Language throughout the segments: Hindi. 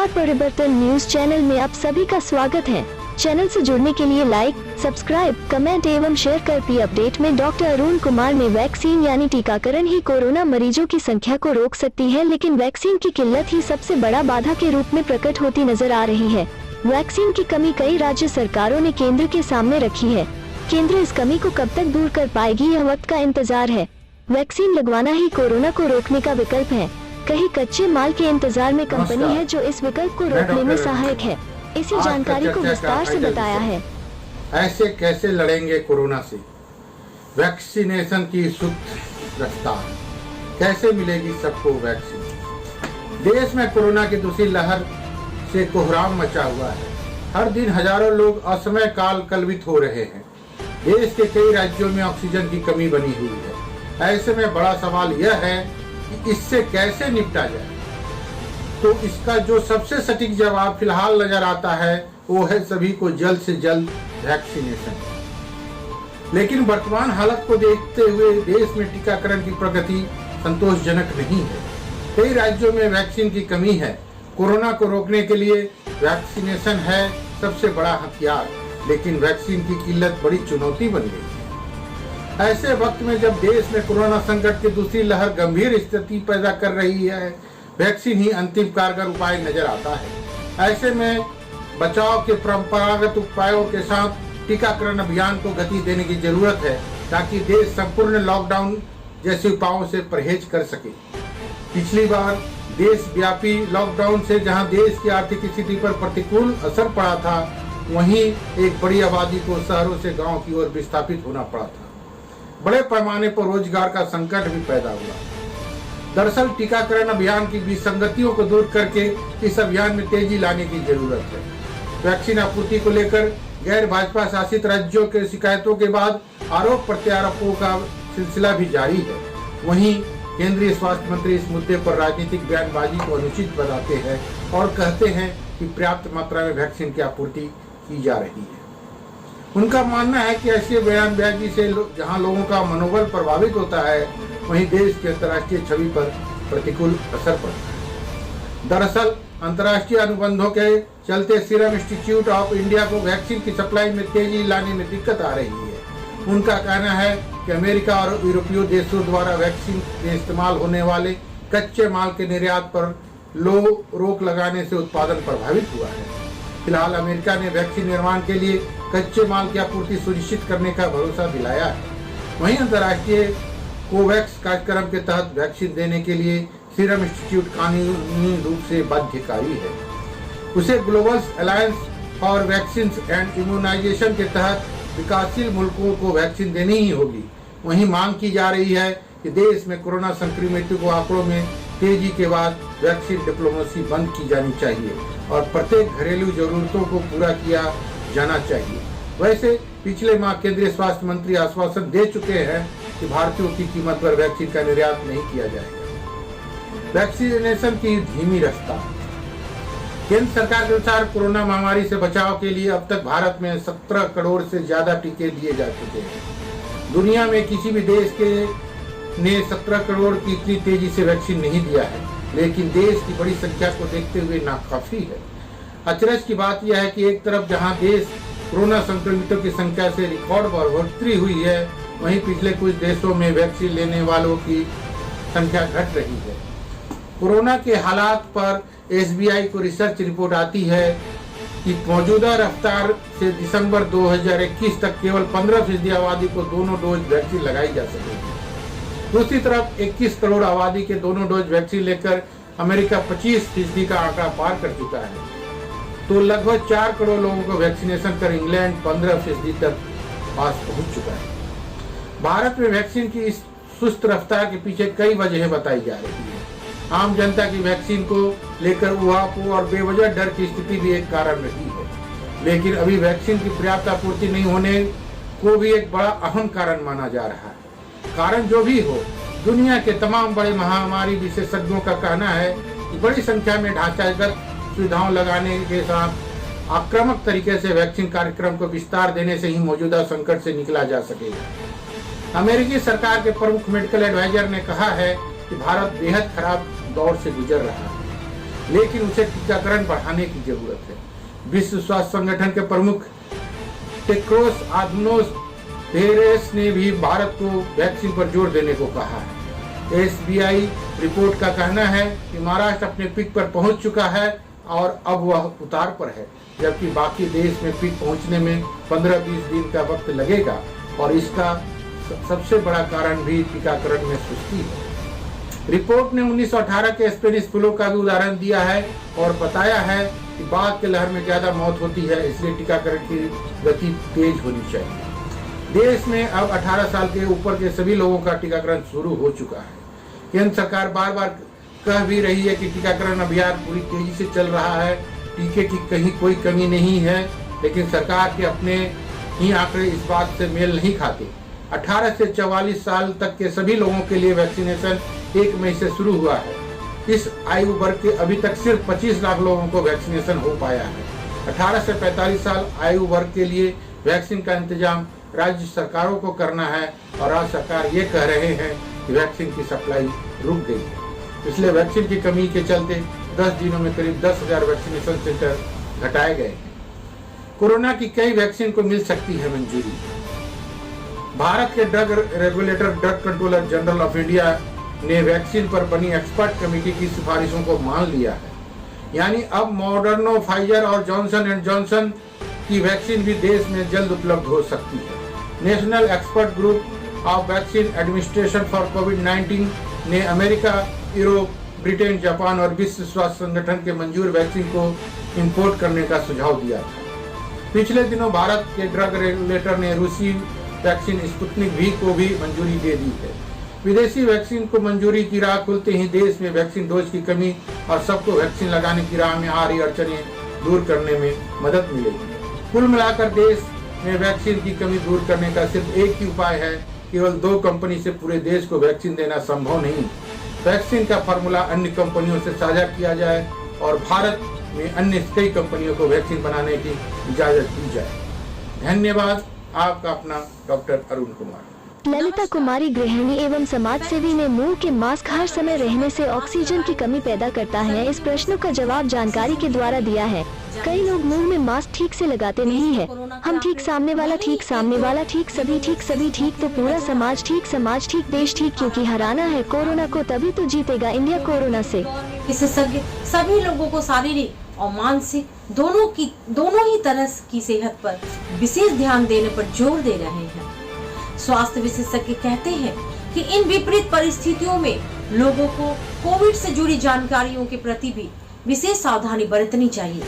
नमस्कार, परिवर्तन न्यूज चैनल में आप सभी का स्वागत है। चैनल से जुड़ने के लिए लाइक, सब्सक्राइब, कमेंट एवं शेयर कर पी अपडेट में डॉक्टर अरुण कुमार ने वैक्सीन यानी टीकाकरण ही कोरोना मरीजों की संख्या को रोक सकती है, लेकिन वैक्सीन की किल्लत ही सबसे बड़ा बाधा के रूप में प्रकट होती नजर आ रही है। वैक्सीन की कमी कई राज्य सरकारों ने केंद्र के सामने रखी है। केंद्र इस कमी को कब तक दूर कर पाएगी, यह वक्त का इंतजार है। वैक्सीन लगवाना ही कोरोना को रोकने का विकल्प है। कहीं कच्चे माल के इंतजार में कंपनी है जो इस विकल्प को रोकने में सहायक है। इसी जानकारी को विस्तार से बताया है। ऐसे कैसे लड़ेंगे कोरोना से, वैक्सीनेशन की सुस्त रफ्तार, कैसे मिलेगी सबको वैक्सीन। देश में कोरोना की दूसरी लहर से कोहराम मचा हुआ है। हर दिन हजारों लोग असमय काल कलवित हो रहे हैं। देश के कई राज्यों में ऑक्सीजन की कमी बनी हुई है। ऐसे में बड़ा सवाल यह है कि इससे कैसे निपटा जाए। तो इसका जो सबसे सटीक जवाब फिलहाल नजर आता है वो है सभी को जल्द से जल्द वैक्सीनेशन। लेकिन वर्तमान हालत को देखते हुए देश में टीकाकरण की प्रगति संतोषजनक नहीं है। कई राज्यों में वैक्सीन की कमी है। कोरोना को रोकने के लिए वैक्सीनेशन है सबसे बड़ा हथियार, लेकिन वैक्सीन की किल्लत बड़ी चुनौती बन गई है। ऐसे वक्त में जब देश में कोरोना संकट की दूसरी लहर गंभीर स्थिति पैदा कर रही है, वैक्सीन ही अंतिम कारगर उपाय नजर आता है। ऐसे में बचाव के परंपरागत उपायों के साथ टीकाकरण अभियान को गति देने की जरूरत है, ताकि देश संपूर्ण लॉकडाउन जैसे उपायों से परहेज कर सके। पिछली बार देशव्यापी लॉकडाउन से जहां देश की आर्थिक स्थिति पर प्रतिकूल असर पड़ा था, वहीं एक बड़ी आबादी को शहरों से गांव की ओर विस्थापित होना पड़ा था। बड़े पैमाने पर रोजगार का संकट भी पैदा हुआ। दरअसल टीकाकरण अभियान की विसंगतियों को दूर करके इस अभियान में तेजी लाने की जरूरत है। वैक्सीन आपूर्ति को लेकर गैर भाजपा शासित राज्यों के शिकायतों के बाद आरोप प्रत्यारोपों का सिलसिला भी जारी है। वहीं केंद्रीय स्वास्थ्य मंत्री इस मुद्दे पर राजनीतिक बयानबाजी को अनुचित बताते हैं और कहते हैं कि पर्याप्त मात्रा में वैक्सीन की आपूर्ति की जा रही है। उनका मानना है कि ऐसी बयानबाजी से जहां लोगों का मनोबल प्रभावित होता है, वहीं देश की अंतर्राष्ट्रीय छवि पर प्रतिकूल असर पड़ता है। दरअसल अंतर्राष्ट्रीय अनुबंधों के चलते सीरम इंस्टीट्यूट ऑफ इंडिया को वैक्सीन की सप्लाई में तेजी लाने में दिक्कत आ रही है। उनका कहना है कि अमेरिका और यूरोपीय देशों द्वारा वैक्सीन में इस्तेमाल होने वाले कच्चे माल के निर्यात पर रोक लगाने से उत्पादन प्रभावित हुआ है। फिलहाल अमेरिका ने वैक्सीन निर्माण के लिए कच्चे माल की आपूर्ति सुनिश्चित करने का भरोसा दिलाया है। वहीं अंतर्राष्ट्रीय कोवैक्स कार्यक्रम के तहत वैक्सीन देने के लिए सीरम इंस्टीट्यूट कानूनी रूप से बाध्यकारी है। उसे Global Alliance for Vaccine and Immunization के तहत विकासशील मुल्कों को वैक्सीन देनी ही होगी। वहीं मांग की जा रही है कि देश में कोरोना संक्रमितों को आंकड़ों में तेजी के बाद वैक्सीन डिप्लोमेसी बंद की जानी चाहिए और प्रत्येक घरेलू जरूरतों को पूरा किया जाना चाहिए। वैसे पिछले माह केंद्रीय स्वास्थ्य मंत्री आश्वासन दे चुके हैं कि भारतीयों की कीमत पर वैक्सीन का निर्यात नहीं किया जाएगा। वैक्सीनेशन की धीमी रफ्तार। केंद्र सरकार के अनुसार कोरोना महामारी से बचाव के लिए अब तक भारत में 17 करोड़ से ज्यादा टीके दिए जा चुके हैं। दुनिया में किसी भी देश के ने 17 करोड़ की इतनी तेजी से वैक्सीन नहीं दिया है, लेकिन देश की बड़ी संख्या को देखते हुए नाकाफी है। अचरज की बात यह है कि एक तरफ जहां देश कोरोना संक्रमितों की संख्या से रिकॉर्ड बढ़ोतरी हुई है, वहीं पिछले कुछ देशों में वैक्सीन लेने वालों की संख्या घट रही है। कोरोना के हालात पर SBI को रिसर्च रिपोर्ट आती है कि मौजूदा रफ्तार से दिसंबर 2021 तक केवल 15% आबादी को दोनों डोज वैक्सीन लगाई जा सकेगी। दूसरी तरफ 21 करोड़ आबादी के दोनों डोज वैक्सीन लेकर अमेरिका 25% का आंकड़ा पार कर चुका है। तो लगभग 4 करोड़ लोगों को वैक्सीनेशन कर इंग्लैंड 15% तक पास पहुंच चुका है। भारत में वैक्सीन की इस सुस्त रफ्तार के पीछे कई वजहें बताई जा रही है। आम जनता की वैक्सीन को लेकर उहापोह और बेवजह डर की स्थिति भी एक कारण रही है। लेकिन अभी वैक्सीन की पर्याप्त आपूर्ति नहीं होने को भी एक बड़ा अहम कारण माना जा रहा है। कारण जो भी हो, दुनिया के तमाम बड़े महामारी विशेषज्ञों का कहना है कि बड़ी संख्या में ढांचागत सुविधाओं लगाने के साथ आक्रामक तरीके से वैक्सीन कार्यक्रम को विस्तार देने से ही मौजूदा संकट से निकला जा सकेगा। अमेरिकी सरकार के प्रमुख मेडिकल एडवाइजर ने कहा है कि भारत बेहद खराब दौर से गुजर रहा है। लेकिन उसे टीकाकरण बढ़ाने की जरूरत है। विश्व स्वास्थ्य संगठन के प्रमुख टेड्रोस अधानोम घेब्रेयेसस ने भी भारत को वैक्सीन पर जोर देने को कहा है। SBI रिपोर्ट का कहना है कि महाराष्ट्र अपने पीक पर पहुंच चुका है और अब वह उतार पर है, जबकि बाकी देश में पीक पहुंचने में 15-20 दिन का वक्त लगेगा और इसका सबसे बड़ा कारण भी टीकाकरण में सुस्ती है। रिपोर्ट ने 1918 के स्पेनिश फ्लू का भी उदाहरण दिया है और बताया है कि बाघ के लहर में ज्यादा मौत होती है, इसलिए टीकाकरण की गति तेज होनी चाहिए। देश में अब 18 साल के ऊपर के सभी लोगों का टीकाकरण शुरू हो चुका है। केंद्र सरकार बार बार कह भी रही है कि टीकाकरण अभियान पूरी तेजी से चल रहा है, टीके की कहीं कोई कमी नहीं है, लेकिन सरकार के अपने ही आंकड़े इस बात से मेल नहीं खाते। 18 से 44 साल तक के सभी लोगों के लिए वैक्सीनेशन 1 मई से शुरू हुआ है। इस आयु वर्ग के अभी तक सिर्फ 25 लाख लोगों को वैक्सीनेशन हो पाया है। 18 से 45 साल आयु वर्ग के लिए वैक्सीन का इंतजाम राज्य सरकारों को करना है और राज्य सरकार ये कह रहे हैं कि वैक्सीन की सप्लाई रुक गई है। पिछले वैक्सीन की कमी के चलते 10 दिनों में करीब 10,000 वैक्सीनेशन सेंटर घटाए गए हैं। कोरोना की कई वैक्सीन को मिल सकती है मंजूरी। भारत के drug regulator drug controller general of India ने वैक्सीन पर बनी एक्सपर्ट कमेटी की सिफारिशों को मान लिया है, यानी अब मॉडर्ना, फाइजर और जॉनसन एंड जॉनसन की वैक्सीन भी देश में जल्द उपलब्ध हो सकती है। National expert group of vaccine administration for कोविड-19 ने अमेरिका, यूरोप, ब्रिटेन, जापान और विश्व स्वास्थ्य संगठन के मंजूर वैक्सीन को इंपोर्ट करने का सुझाव दिया था। पिछले दिनों भारत के ड्रग रेगुलेटर ने रूसी वैक्सीन स्पुतनिक V को भी मंजूरी दे दी है। विदेशी वैक्सीन को मंजूरी की राह खुलते ही देश में वैक्सीन डोज की कमी और सबको वैक्सीन लगाने की राह में आ रही अड़चनें दूर करने में मदद मिलेगी। कुल मिलाकर देश में वैक्सीन की कमी दूर करने का सिर्फ एक ही उपाय है, केवल 2 कंपनी से पूरे देश को वैक्सीन देना संभव नहीं। वैक्सीन का फार्मूला अन्य कंपनियों से साझा किया जाए और भारत में अन्य कई कंपनियों को वैक्सीन बनाने की इजाजत दी जाए। धन्यवाद। आपका अपना डॉक्टर अरुण कुमार। ललिता कुमारी गृहिणी एवं समाज सेवी ने मुंह के मास्क हर समय रहने से ऑक्सीजन की कमी पैदा करता है। इस प्रश्न का जवाब जानकारी के द्वारा दिया है। कई लोग मुंह में मास्क ठीक से लगाते नहीं है। हम ठीक, सामने वाला ठीक, सामने वाला ठीक, सभी ठीक तो पूरा समाज ठीक, देश ठीक, क्योंकि हराना है कोरोना को, तभी तो जीतेगा इंडिया कोरोना से। विशेषज्ञ सभी लोगों को शारीरिक और मानसिक दोनों ही तरह की सेहत पर विशेष ध्यान देने पर जोर दे रहे हैं। स्वास्थ्य विशेषज्ञ कहते हैं कि इन विपरीत परिस्थितियों में लोगों को कोविड से जुड़ी जानकारियों के प्रति भी विशेष सावधानी बरतनी चाहिए,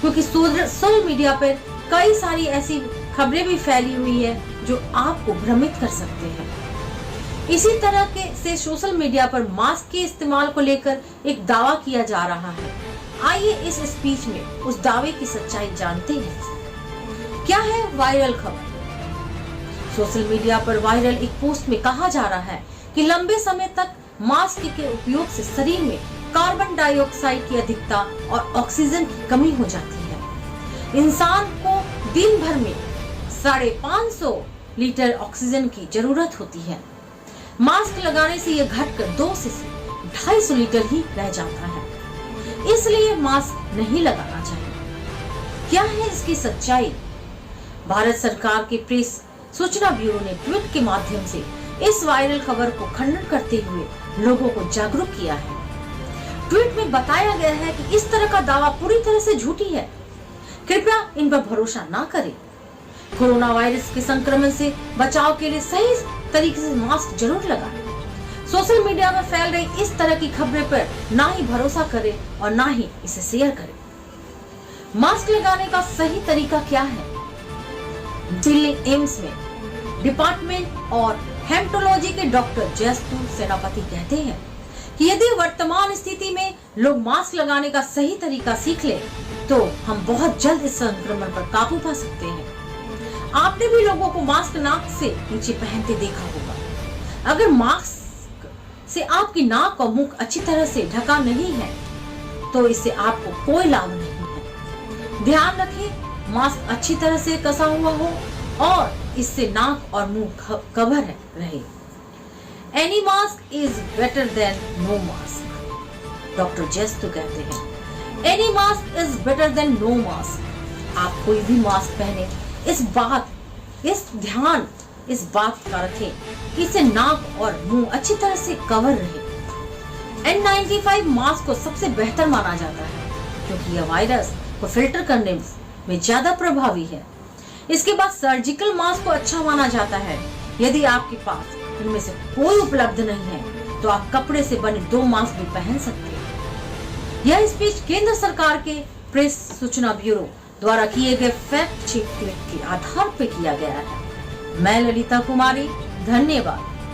क्योंकि सोशल मीडिया पर कई सारी ऐसी खबरें भी फैली हुई है जो आपको भ्रमित कर सकते हैं। इसी तरह के से सोशल मीडिया पर मास्क के इस्तेमाल को लेकर एक दावा किया जा रहा है। आइए इस स्पीच में उस दावे की सच्चाई जानते हैं। क्या है वायरल खबर? सोशल मीडिया पर वायरल एक पोस्ट में कहा जा रहा है कि लंबे समय तक मास्क के उपयोग से शरीर में कार्बन डाइऑक्साइड की अधिकता और ऑक्सीजन की कमी हो जाती है। इंसान को दिन भर में 550 लीटर ऑक्सीजन की जरूरत होती है। मास्क लगाने से यह घटकर 2 से 250 लीटर ही रह जाता है। इसलिए मास्क नहीं लगाना चाहिए। क्या है इसकी सच्चाई? भारत सरकार के प्रेस सूचना ब्यूरो ने ट्वीट के माध्यम से इस वायरल खबर को खंडन करते हुए लोगों को जागरूक किया है। ट्वीट में बताया गया है कि इस तरह का दावा पूरी तरह से झूठी है। कृपया इन पर भरोसा ना करें। कोरोना वायरस के संक्रमण से बचाव के लिए सही तरीके से मास्क जरूर लगाएं। सोशल मीडिया में फैल रही इस तरह की खबरें पर ना ही भरोसा करें और ना ही इसे शेयर करें। मास्क लगाने का सही तरीका क्या है? दिल्ली एम्स में डिपार्टमेंट और हेमेटोलॉजी के डॉक्टर जयस्तु सेनापति कहते हैं कि यदि वर्तमान स्थिति में लोग मास्क लगाने का सही तरीका सीख ले तो हम बहुत जल्द इस संक्रमण पर काबू पा सकते हैं। आपने भी लोगों को मास्क नाक से नीचे पहनते देखा होगा। अगर मास्क से आपकी नाक और मुंह अच्छी तरह से ढका नहीं है तो इससे आपको कोई लाभ नहीं है। ध्यान रखें, मास्क अच्छी तरह से कसा हुआ हो और इससे नाक और मुंह कवर रहे। Any mask is better than no mask। Doctor जेस्तो कहते हैं, any mask is better than no mask. आप कोई भी मास्क पहने, इस बात का रखें कि इससे नाक और मुंह अच्छी तरह से कवर रहे। N95 मास्क को सबसे बेहतर माना जाता है क्योंकि यह वायरस को फिल्टर करने में ज्यादा प्रभावी है। इसके बाद सर्जिकल मास्क को अच्छा माना जाता है। यदि आपके पास इनमें से कोई उपलब्ध नहीं है तो आप कपड़े से बने 2 मास्क भी पहन सकते हैं। यह स्पीच केंद्र सरकार के प्रेस सूचना ब्यूरो द्वारा किए गए फैक्ट चेक के आधार पर किया गया है। मैं ललिता कुमारी, धन्यवाद।